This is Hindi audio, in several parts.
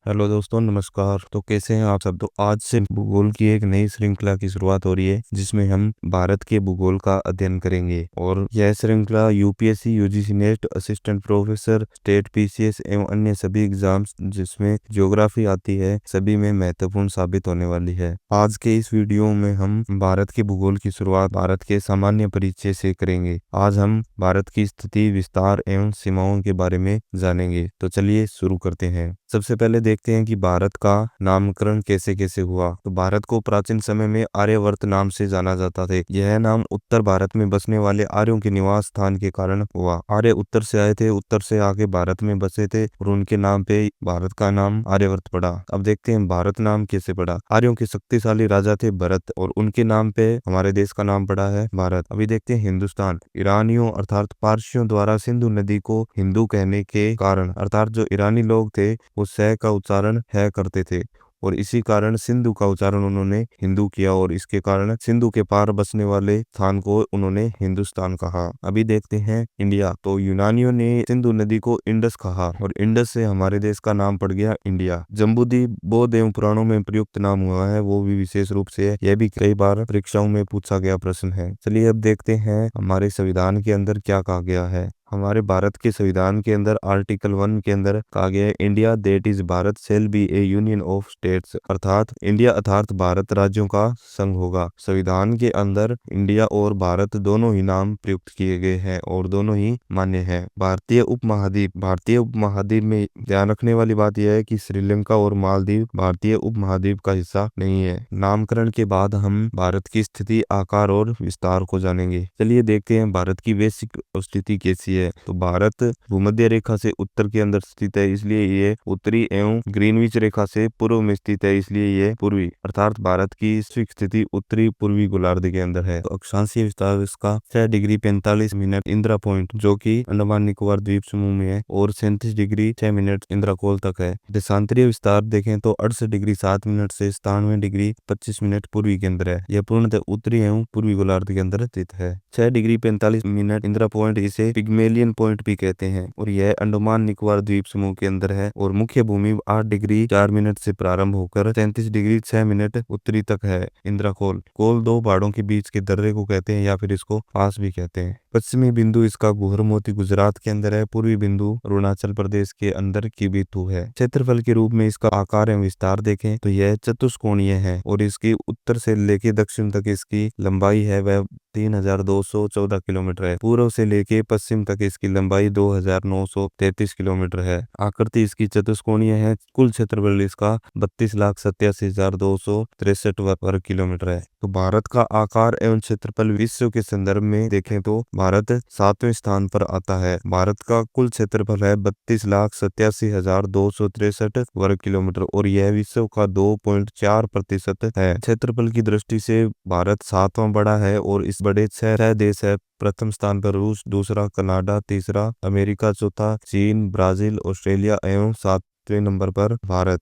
हेलो दोस्तों, नमस्कार। तो कैसे हैं आप सब। तो आज से भूगोल की एक नई श्रृंखला की शुरुआत हो रही है जिसमें हम भारत के भूगोल का अध्ययन करेंगे। और यह श्रृंखला UPSC, UGC net, assistant professor, state PCS एवं अन्य सभी एग्जाम्स जिसमें ज्योग्राफी आती है सभी में महत्वपूर्ण साबित होने वाली है। आज के इस वीडियो में हम भारत के भूगोल की शुरुआत भारत के सामान्य परिचय से करेंगे। आज हम भारत की स्थिति, विस्तार एवं सीमाओं के बारे में जानेंगे। तो चलिए शुरू करते हैं। सबसे पहले देखते हैं कि भारत का नामकरण कैसे कैसे हुआ। तो भारत को प्राचीन समय में आर्यवर्त नाम से जाना जाता था। यह नाम उत्तर भारत में बसने वाले आर्यों के निवास स्थान के कारण हुआ। आर्य उत्तर से आए थे, उत्तर से आके भारत में बसे थे और उनके नाम पे भारत का नाम आर्यवर्त पड़ा। अब देखते हैं भारत नाम कैसे पड़ा। आर्यों के शक्तिशाली राजा थे भरत और उनके नाम पे हमारे देश का नाम पड़ा है भारत। अभी देखते हैं हिंदुस्तान। ईरानियों अर्थात पारसियों द्वारा सिंधु नदी को हिंदू कहने के कारण अर्थात जो ईरानी लोग थे वो स का उच्चारण है करते थे और इसी कारण सिंधु का उच्चारण उन्होंने हिंदू किया और इसके कारण सिंधु के पार बसने वाले स्थान को उन्होंने हिंदुस्तान कहा। अभी देखते हैं इंडिया। तो यूनानियों ने सिंधु नदी को इंडस कहा और इंडस से हमारे देश का नाम पड़ गया इंडिया। जम्बूद्वीप बौद्ध एवं पुराणों में प्रयुक्त नाम हुआ है, वो भी विशेष रूप से है। यह भी कई बार परीक्षाओं में पूछा गया प्रश्न है। चलिए अब देखते हैं हमारे संविधान के अंदर क्या कहा गया है। हमारे भारत के संविधान के अंदर आर्टिकल 1 के अंदर कहा गया है, India that is Bharat shall be A union of states, अर्थात इंडिया अर्थात भारत राज्यों का संघ होगा। संविधान के अंदर इंडिया और भारत दोनों ही नाम प्रयुक्त किए गए हैं और दोनों ही मान्य हैं। भारतीय उपमहाद्वीप में ध्यान रखने वाली बात यह है कि श्रीलंका और मालदीव भारतीय उपमहाद्वीप का हिस्सा नहीं है। नामकरण के बाद हम भारत की स्थिति, आकार और विस्तार को जानेंगे। चलिए देखते हैं भारत की वैश्विक स्थिति कैसी है। तो भारत भूमध्य रेखा से उत्तर के अंदर स्थित है, इसलिए ये उत्तरी एवं ग्रीनविच रेखा से पूर्व में स्थित है, इसलिए ये पूर्वी अर्थात भारत की वैश्विक स्थिति उत्तरी पूर्वी गोलार्ध के अंदर है। तो अक्षांशीय विस्तार इसका 6 डिग्री 45 मिनट इंदिरा पॉइंट जो कि अंडमान निकोबार द्वीप समूह में है और 37 डिग्री 6 मिनट इंद्राकोल तक है। देशांतरीय विस्तार देखें तो 68 डिग्री 7 मिनट से 97 डिग्री 25 मिनट पूर्वी के अंदर है। यह पूर्णतः उत्तरी एवं पूर्वी गोलार्ध के अंदर स्थित है। 6 डिग्री 45 मिनट इंदिरा पॉइंट इसे पिग्मेलियन पॉइंट भी कहते हैं और यह अंडमान निकोबार द्वीप समूह के अंदर है और मुख्य भूमि 8 डिग्री 4 मिनट से प्रारंभ होकर 33 डिग्री 6 मिनट उत्तरी तक है। इंद्राकोल कोल दो पहाड़ों के बीच के दर्रे को कहते हैं या फिर इसको पास भी कहते हैं। पश्चिमी बिंदु इसका घोरमोती गुजरात के अंदर है। पूर्वी बिंदु अरुणाचल प्रदेश के अंदर की बिंदु है। क्षेत्रफल के रूप में इसका आकार एवं विस्तार देखें तो यह चतुष्कोणीय है और इसकी उत्तर से लेके दक्षिण तक इसकी लंबाई है वह 3214 किलोमीटर है। पूर्व से लेके पश्चिम तक इसकी लंबाई 2933 किलोमीटर है। आकृति इसकी चतुष्कोणीय है। कुल क्षेत्रफल इसका 32,87,263 वर्ग किलोमीटर है। तो भारत का आकार एवं क्षेत्रफल विश्व के संदर्भ में देखें तो भारत 7वें स्थान पर आता है। भारत का कुल क्षेत्रफल है 32,87,263 वर्ग किलोमीटर और यह विश्व का 2.4% है। क्षेत्रफल की दृष्टि से भारत 7वां बड़ा है और इस बड़े 6 देश है। प्रथम स्थान पर रूस, दूसरा कनाडा, तीसरा अमेरिका, चौथा चीन, ब्राजील, ऑस्ट्रेलिया एवं 7वें नंबर पर भारत।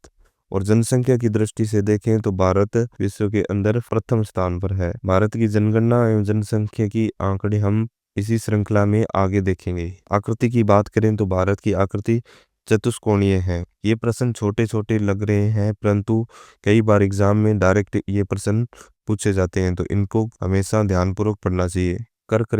और जनसंख्या की दृष्टि से देखें तो भारत विश्व के अंदर प्रथम स्थान पर है। भारत की जनगणना एवं जनसंख्या की आंकड़े हम इसी श्रृंखला में आगे देखेंगे। आकृति की बात करें तो भारत की आकृति चतुष्कोणीय है। ये प्रश्न छोटे छोटे लग रहे हैं परंतु कई बार एग्जाम में डायरेक्ट ये प्रश्न पूछे जाते हैं तो इनको हमेशा ध्यानपूर्वक पढ़ना चाहिए। कर्क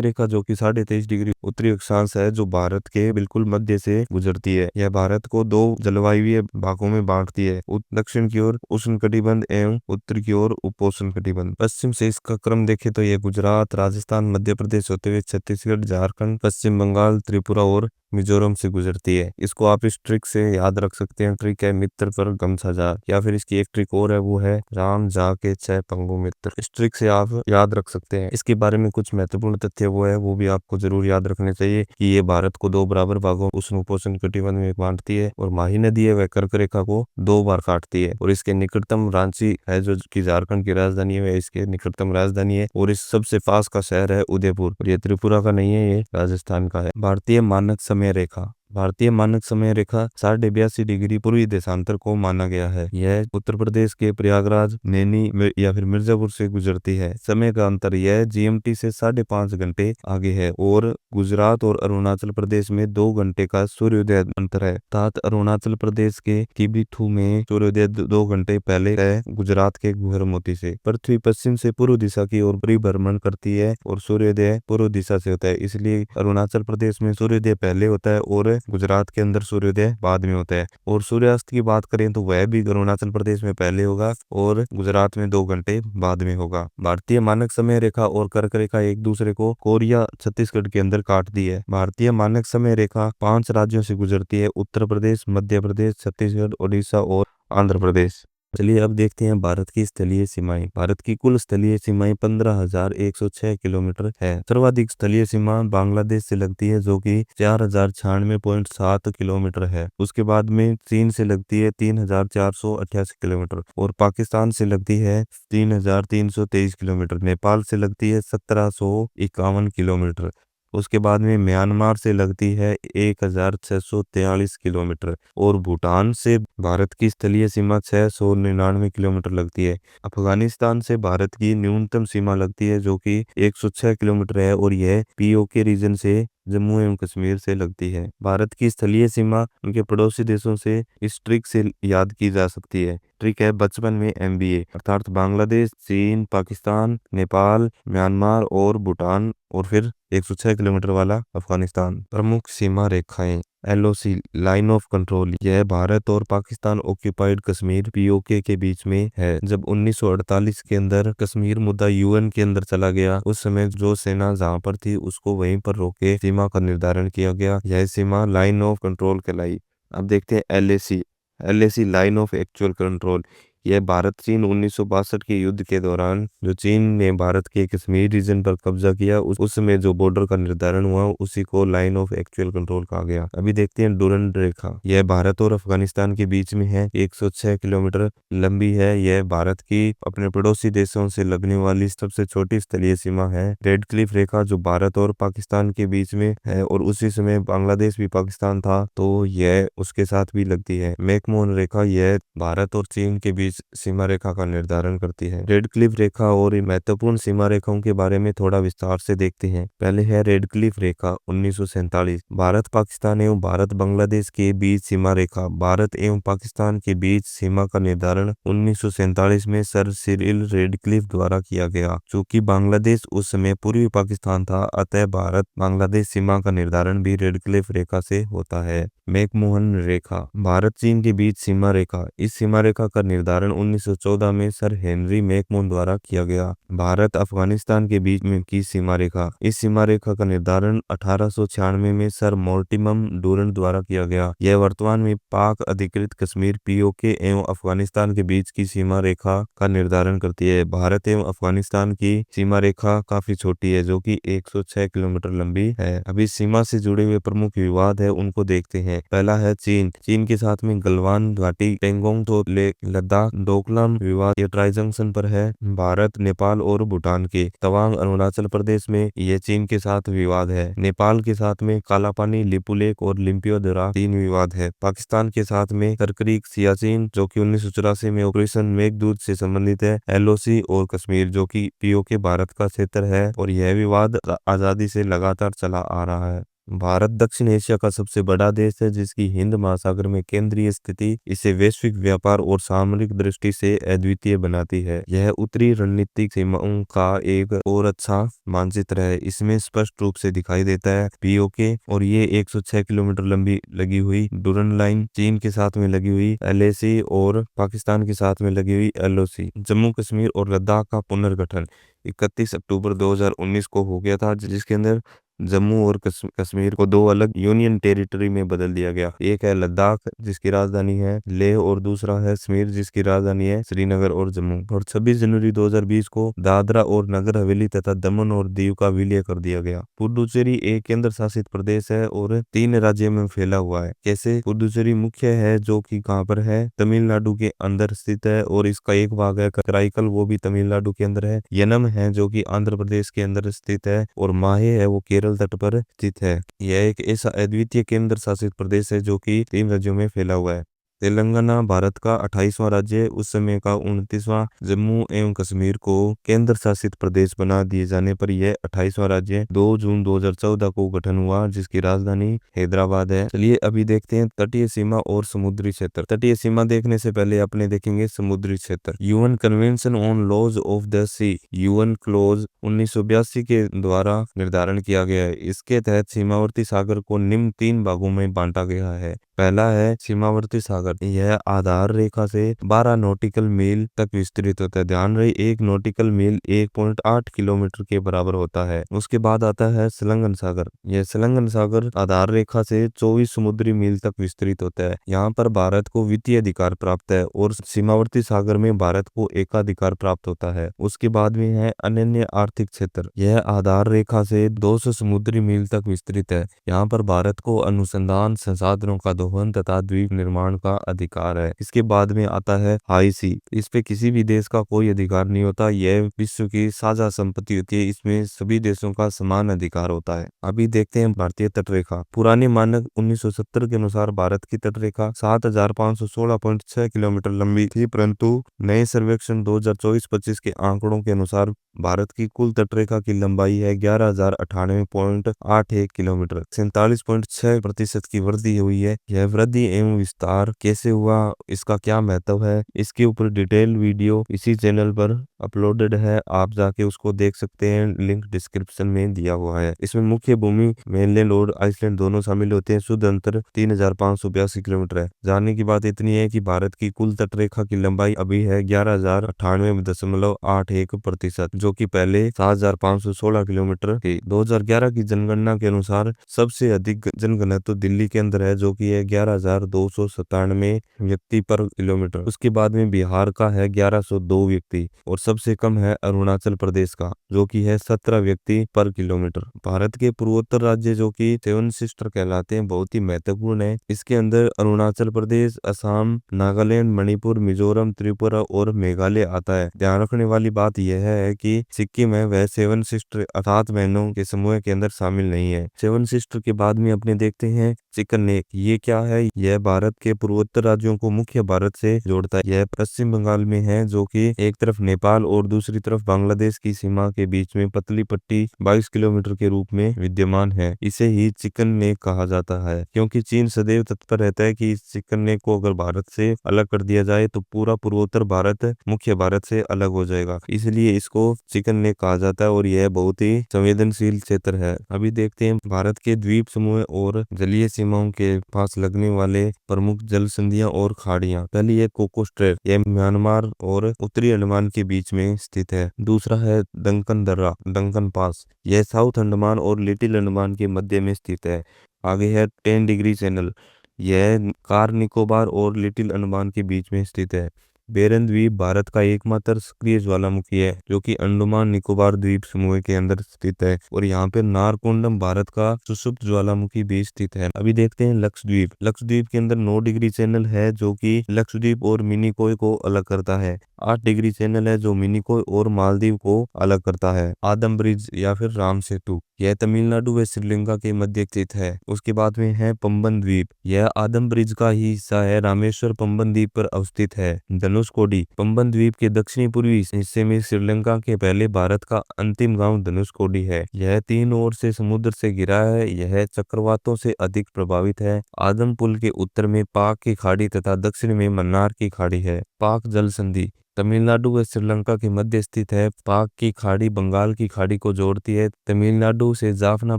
रेखा जो कि 23.5 डिग्री उत्तरी अक्षांश है जो भारत के बिल्कुल मध्य से गुजरती है। यह भारत को 2 जलवायु भागों में बांटती है, दक्षिण की ओर उष्णकटिबंध एवं उत्तर की ओर उपोष्णकटिबंध। पश्चिम से इसका क्रम देखें तो यह गुजरात, राजस्थान, मध्य प्रदेश होते हुए छत्तीसगढ़, झारखंड, पश्चिम बंगाल, त्रिपुरा और मिजोरम से गुजरती है। इसको आप इस ट्रिक से याद रख सकते हैं। ट्रिक है मित्र पर गमछा जा, या फिर इसकी एक ट्रिक और है वो है राम जा के 6 पंगु मित्र। इस ट्रिक से आप याद रख सकते हैं। इसके बारे में कुछ महत्वपूर्ण तथ्य वो है वो भी आपको जरूर याद रखने चाहिए कि ये भारत को 2 बराबर भागों उष्ण उपोष्ण कटिबंध में बांटती है और माही नदी है वह कर्क रेखा को 2 बार काटती है और इसके निकटतम रांची है जो कि झारखंड की राजधानी है, इसके निकटतम राजधानी है और इस सबसे पास का शहर है उदयपुर और ये त्रिपुरा का नहीं है, ये राजस्थान का है। भारतीय मानक समय रेखा भारतीय मानक समय रेखा 82.5 डिग्री पूर्वी देशांतर को माना गया है। यह उत्तर प्रदेश के प्रयागराज, नैनी या फिर मिर्जापुर से गुजरती है। समय का अंतर यह जीएमटी से 5.5 घंटे आगे है और गुजरात और अरुणाचल प्रदेश में 2 घंटे का सूर्योदय अंतर है। अर्थात अरुणाचल प्रदेश के किबिथु में सूर्योदय 2 घंटे पहले है गुजरात के गुहरमोती से। पृथ्वी पश्चिम से पूर्व दिशा की ओर परिभ्रमण करती है और सूर्योदय पूर्व दिशा से होता है, इसलिए अरुणाचल प्रदेश में सूर्योदय पहले होता है और गुजरात के अंदर सूर्योदय बाद में होता है। और सूर्यास्त की बात करें तो वह भी अरुणाचल प्रदेश में पहले होगा और गुजरात में 2 घंटे बाद में होगा। भारतीय मानक समय रेखा और कर्क रेखा एक दूसरे को कोरिया छत्तीसगढ़ के अंदर काटती है। भारतीय मानक समय रेखा 5 राज्यों से गुजरती है: उत्तर प्रदेश, मध्य प्रदेश, छत्तीसगढ़, उड़ीसा और आंध्र प्रदेश। चलिए अब देखते हैं भारत की स्थलीय सीमाएं। भारत की कुल स्थलीय सीमाएं 15,106 किलोमीटर है। सर्वाधिक स्थलीय सीमा बांग्लादेश से लगती है जो कि 4,096.7 किलोमीटर है। उसके बाद में चीन से लगती है 3,488 किलोमीटर और पाकिस्तान से लगती है 3,323 किलोमीटर। नेपाल से लगती है 1,751 किलोमीटर। उसके बाद में म्यांमार से लगती है 1,643 किलोमीटर और भूटान से भारत की स्थलीय सीमा 699 किलोमीटर लगती है। अफगानिस्तान से भारत की न्यूनतम सीमा लगती है जो कि 106 किलोमीटर है और यह पीओके रीजन से जम्मू एवं कश्मीर से लगती है। भारत की स्थलीय सीमा उनके पड़ोसी देशों से इस ट्रिक से याद की जा सकती है। ट्रिक है बचपन में एमबीए, अर्थात बांग्लादेश, चीन, पाकिस्तान, नेपाल, म्यांमार और भूटान और फिर 106 किलोमीटर वाला अफगानिस्तान। प्रमुख सीमा रेखाएं एलओसी लाइन ऑफ कंट्रोल, यह भारत और पाकिस्तान ऑक्यूपाइड कश्मीर पीओके के बीच में है। जब 1948 के अंदर कश्मीर मुद्दा यूएन के अंदर चला गया, उस समय जो सेना जहां पर थी उसको वहीं पर रोके सीमा का निर्धारण किया गया। यह सीमा लाइन ऑफ कंट्रोल कहलाई। अब देखते हैं LAC LAC line of actual control. यह भारत चीन 1962 के युद्ध के दौरान जो चीन ने भारत के कश्मीर रीजन पर कब्जा किया उस समय जो बॉर्डर का निर्धारण हुआ उसी को लाइन ऑफ एक्चुअल कंट्रोल कहा गया। अभी देखते हैं डुरंड रेखा। यह भारत और अफगानिस्तान के बीच में है, 106 किलोमीटर लंबी है। यह भारत की अपने पड़ोसी देशों से लगने वाली सबसे छोटी स्थलीय सीमा है। रेड क्लिफ रेखा जो भारत और पाकिस्तान के बीच में है और उसी समय बांग्लादेश भी पाकिस्तान था तो यह उसके साथ भी लगती है। मैकमोहन रेखा यह भारत और चीन के बीच सीमा रेखा का निर्धारण करती है। रेड क्लिफ रेखा और महत्वपूर्ण सीमा रेखाओं के बारे में थोड़ा विस्तार से देखते हैं। पहले है रेड क्लिफ रेखा 1947, भारत पाकिस्तान एवं भारत बांग्लादेश के बीच सीमा रेखा। भारत एवं पाकिस्तान के बीच सीमा का निर्धारण 1947 में सर सिरिल रेडक्लिफ द्वारा किया गया। चूंकि बांग्लादेश उस समय पूर्वी पाकिस्तान था, अतः भारत बांग्लादेश सीमा का निर्धारण भी रेडक्लिफ रेखा से होता है। मैकमोहन रेखा भारत चीन के बीच सीमा रेखा। इस सीमा रेखा का निर्धारण 1914 में सर हेनरी मैकमोहन द्वारा किया गया। भारत अफगानिस्तान के बीच में की सीमा रेखा। इस सीमा रेखा का निर्धारण 1896 में सर मोर्टिमम डूरंट द्वारा किया गया। यह वर्तमान में पाक अधिकृत कश्मीर पीओके एवं अफगानिस्तान के बीच की सीमा रेखा का निर्धारण करती है। भारत एवं अफगानिस्तान की सीमा रेखा काफी छोटी है जो कि 106 किलोमीटर लंबी है। अभी सीमा से जुड़े हुए प्रमुख विवाद है उनको देखते हैं। पहला है चीन के साथ में गलवान घाटी, पेंगोंग तो लेक, लद्दाख, डोकलाम विवाद ये ट्राई जंक्शन पर है। भारत, नेपाल और भूटान के तवांग अरुणाचल प्रदेश में ये चीन के साथ विवाद है। नेपाल के साथ में कालापानी, लिपुलेक और लिम्पियोदरा 3 विवाद है। पाकिस्तान के साथ में करकरीक, सियाचिन जो कि 1984 में ऑपरेशन मेघदूत से संबंधित है। एलओसी और कश्मीर जो कि पीओके भारत का क्षेत्र है और यह विवाद आजादी से लगातार चला आ रहा है। भारत दक्षिण एशिया का सबसे बड़ा देश है जिसकी हिंद महासागर में केंद्रीय स्थिति इसे वैश्विक व्यापार और सामरिक दृष्टि से अद्वितीय बनाती है। यह उत्तरी रणनीतिक सीमाओं का एक और अच्छा मानचित्र है। इसमें स्पष्ट रूप से दिखाई देता है पीओके और ये 106 किलोमीटर लंबी लगी हुई डुरन लाइन, चीन के साथ में लगी हुई एलएसी और पाकिस्तान के साथ में लगी हुई एलओसी। जम्मू कश्मीर और लद्दाख का पुनर्गठन 31 अक्टूबर 2019 को हो गया था जिसके अंदर जम्मू और कश्मीर को 2 अलग यूनियन टेरिटरी में बदल दिया गया। एक है लद्दाख जिसकी राजधानी है लेह और दूसरा है कश्मीर जिसकी राजधानी है श्रीनगर और जम्मू। और 26 जनवरी 2020 को दादरा और नगर हवेली तथा दमन और दीव का विलय कर दिया गया। पुडुचेरी एक केंद्र शासित प्रदेश है और 3 राज्यों में फैला हुआ है। कैसे? पुडुचेरी मुख्य है जो कि कहाँ पर है, तमिलनाडु के अंदर स्थित है और इसका एक भाग है कराईकल, वो भी तमिलनाडु के अंदर है। यनम है जो कि आंध्र प्रदेश के अंदर स्थित है और माहे है वो केरल केरल तट पर स्थित है। यह एक ऐसा अद्वितीय केंद्र शासित प्रदेश है जो कि 3 राज्यों में फैला हुआ है। तेलंगाना भारत का 28वां राज्य, उस समय का 29वां। जम्मू एवं कश्मीर को केंद्र शासित प्रदेश बना दिए जाने पर यह 28वां राज्य 2 जून 2014 को गठन हुआ, जिसकी राजधानी हैदराबाद है। चलिए अभी देखते हैं तटीय सीमा और समुद्री क्षेत्र। तटीय सीमा देखने से पहले अपने देखेंगे समुद्री क्षेत्र। UN convention on laws of the sea, UNCLOS 1982 के द्वारा निर्धारण किया गया है। इसके तहत सीमावर्ती सागर को निम्न 3 भागों में बांटा गया है। पहला है सीमावर्ती सागर। यह आधार रेखा से 12 नॉटिकल मील तक विस्तृत होता है। ध्यान रहे 1 नॉटिकल मील 1.8 किलोमीटर के बराबर होता है। उसके बाद आता है संलग्न सागर। यह संलग्न सागर आधार रेखा से 24 समुद्री मील तक विस्तृत होता है। यहाँ पर भारत को वित्तीय अधिकार प्राप्त है और सीमावर्ती सागर में भारत को एकाधिकार प्राप्त होता है। उसके बाद में है अनन्य आर्थिक क्षेत्र। यह आधार रेखा से 200 समुद्री मील तक विस्तृत है। यहाँ पर भारत को अनुसंधान संसाधनों का दोहन तथा द्वीप निर्माण का अधिकार है। इसके बाद में आता है हाई सी। इस पे किसी भी देश का कोई अधिकार नहीं होता। यह विश्व की साझा संपत्ति होती है। इसमें सभी देशों का समान अधिकार होता है। अभी देखते हैं भारतीय तटरेखा। पुराने मानक 1970 के अनुसार भारत की तटरेखा 7516.6 किलोमीटर लंबी थी, परंतु नए सर्वेक्षण 2024-25 के आंकड़ों के अनुसार भारत की कुल तटरेखा की लंबाई है 11,098.81 किलोमीटर। 47.6% की वृद्धि हुई है। यह वृद्धि एवं विस्तार कैसे हुआ, इसका क्या महत्व है, इसके ऊपर डिटेल वीडियो इसी चैनल पर अपलोडेड है। आप जाके उसको देख सकते हैं, लिंक डिस्क्रिप्शन में दिया हुआ है। इसमें मुख्य भूमि मेनलैंड और आइसलैंड दोनों शामिल होते हैं। शुद्ध अंतर 3,582 किलोमीटर है। जानने की बात इतनी है कि भारत की कुल तटरेखा की लंबाई अभी है 11,098.81%, जो कि पहले 7,516 किलोमीटर थी। 2011 की जनगणना के अनुसार सबसे अधिक जनघनत्व दिल्ली के अंदर है, जो कि है 11,297 व्यक्ति पर किलोमीटर। उसके बाद में बिहार का है 1102 व्यक्ति और सबसे कम है अरुणाचल प्रदेश का, जो कि है 17 व्यक्ति पर किलोमीटर। भारत के पूर्वोत्तर राज्य जो कि 7 सिस्टर कहलाते हैं, बहुत ही महत्वपूर्ण है। इसके अंदर अरुणाचल प्रदेश, असम, नागालैंड, मणिपुर, मिजोरम, त्रिपुरा और मेघालय आता है। ध्यान रखने वाली बात यह है कि सिक्किम है वह 7 सिस्टर अर्थात बहनों के समूह के अंदर शामिल नहीं है। 7 सिस्टर के बाद में अपने देखते हैं चिकन नेक। ये क्या है? यह भारत के पूर्वोत्तर राज्यों को मुख्य भारत से जोड़ता है। यह पश्चिम बंगाल में है, जो कि एक तरफ नेपाल और दूसरी तरफ बांग्लादेश की सीमा के बीच में पतली पट्टी 22 किलोमीटर के रूप में विद्यमान है। इसे ही चिकन नेक कहा जाता है, क्योंकि चीन सदैव तत्पर रहता है कि इस चिकन नेक को अगर भारत से अलग कर दिया जाए तो पूरा पूर्वोत्तर भारत मुख्य भारत से अलग हो जाएगा। इसलिए इसको चिकन नेक कहा जाता है और यह बहुत ही संवेदनशील क्षेत्र है। अभी देखते हैं भारत के द्वीप समूह और जलीय सीमाओं के पास लगने वाले प्रमुख जल संधियां और खाड़ियां। पहली है कोको स्ट्रेट, यह म्यांमार और उत्तरी अंडमान के बीच में स्थित है। दूसरा है डंकन दर्रा, डंकन पास, यह साउथ अंडमान और लिटिल अंडमान के मध्य में स्थित है। आगे है 10 डिग्री चैनल, यह कार निकोबार और लिटिल अंडमान के बीच में स्थित है। बेरन द्वीप भारत का एकमात्र सक्रिय ज्वालामुखी है, जो कि अंडमान निकोबार द्वीप समूह के अंदर स्थित है। और यहाँ पे नारकोंडम भारत का सुषुप्त ज्वालामुखी भी स्थित है। अभी देखते हैं लक्षद्वीप। लक्षद्वीप के अंदर 9 डिग्री चैनल है, जो कि लक्षद्वीप और मिनिकॉय को अलग करता है। 8 डिग्री चैनल है, जो मिनिकॉय और मालदीव को अलग करता है। आदम ब्रिज या फिर राम सेतु, यह तमिलनाडु व श्रीलंका के मध्य स्थित है। उसके बाद में है पंबन द्वीप, यह आदम ब्रिज का ही हिस्सा है। रामेश्वर पंबन द्वीप पर अवस्थित है। धनुषकोडी, पंबन द्वीप के दक्षिणी पूर्वी हिस्से में श्रीलंका के पहले भारत का अंतिम गांव धनुषकोडी है। यह 3 ओर से समुद्र से घिरा है। यह चक्रवातों से अधिक प्रभावित है। आदम पुल के उत्तर में पाक की खाड़ी तथा दक्षिण में मन्नार की खाड़ी है। पाक जल संधि तमिलनाडु व श्रीलंका के मध्य स्थित है। पाक की खाड़ी बंगाल की खाड़ी को जोड़ती है। तमिलनाडु से जाफना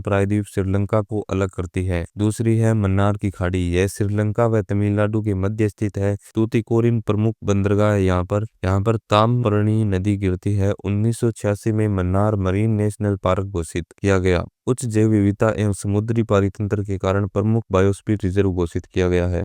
प्रायद्वीप श्रीलंका को अलग करती है। दूसरी है मन्नार की खाड़ी, यह श्रीलंका व तमिलनाडु के मध्य स्थित है। तूतीकोरिन प्रमुख बंदरगाह है। यहाँ पर ताम्रपर्णी नदी गिरती है। 1986 में मन्नार मरीन नेशनल पार्क घोषित किया गया। उच्च जैव विविधता एवं समुद्री पारितंत्र के कारण प्रमुख बायोस्फीयर रिजर्व घोषित किया गया है।